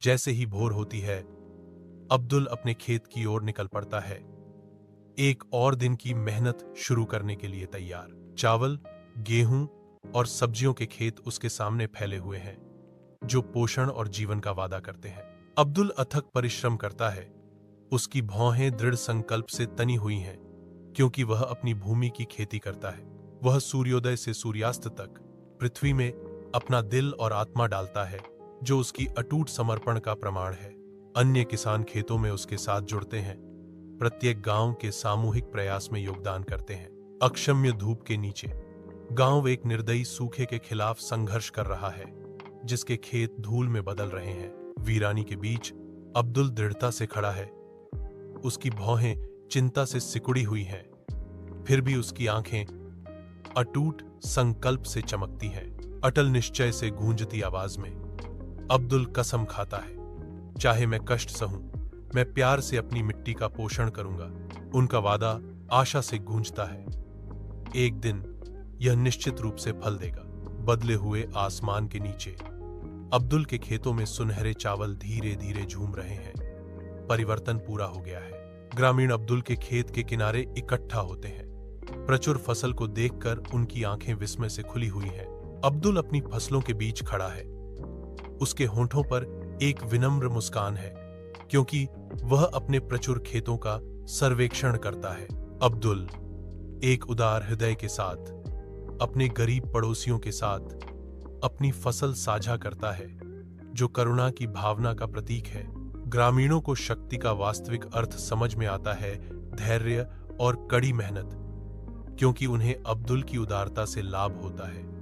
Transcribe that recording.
जैसे ही भोर होती है, अब्दुल अपने खेत की ओर निकल पड़ता है, एक और दिन की मेहनत शुरू करने के लिए तैयार। चावल, गेहूं और सब्जियों के खेत उसके सामने फैले हुए हैं, जो पोषण और जीवन का वादा करते हैं। अब्दुल अथक परिश्रम करता है। उसकी भौहें दृढ़ संकल्प से तनी हुई हैं, क्योंकि वह अपनी भूमि की खेती करता है। वह सूर्योदय से सूर्यास्त तक पृथ्वी में अपना दिल और आत्मा डालता है, जो उसकी अटूट समर्पण का प्रमाण है। अन्य किसान खेतों में उसके साथ जुड़ते हैं, प्रत्येक गांव के सामूहिक प्रयास में योगदान करते हैं। अक्षम्य धूप के नीचे गांव एक निर्दयी सूखे के खिलाफ संघर्ष कर रहा है, जिसके खेत धूल में बदल रहे हैं। वीरानी के बीच अब्दुल दृढ़ता से खड़ा है। उसकी भौहें चिंता से सिकुड़ी हुई हैं, फिर भी उसकी आंखें अटूट संकल्प से चमकती हैं। अटल निश्चय से गूंजती आवाज में अब्दुल कसम खाता है, चाहे मैं कष्ट सहूं, मैं प्यार से अपनी मिट्टी का पोषण करूंगा। उनका वादा आशा से गूंजता है। एक दिन यह निश्चित रूप से फल देगा। बदले हुए आसमान के नीचे अब्दुल के खेतों में सुनहरे चावल धीरे धीरे झूम रहे हैं। परिवर्तन पूरा हो गया है। ग्रामीण अब्दुल के खेत के किनारे इकट्ठा होते हैं। प्रचुर फसल को देखकर उनकी आंखें विस्मय से खुली हुई हैं। अब्दुल अपनी फसलों के बीच खड़ा है। उसके होठों पर एक विनम्र मुस्कान है, क्योंकि वह अपने प्रचुर खेतों का सर्वेक्षण करता है। अब्दुल एक उदार हृदय के साथ अपने गरीब पड़ोसियों के साथ अपनी फसल साझा करता है, जो करुणा की भावना का प्रतीक है। ग्रामीणों को शक्ति का वास्तविक अर्थ समझ में आता है, धैर्य और कड़ी मेहनत, क्योंकि उन्हें अब्दुल की उदारता से लाभ होता है।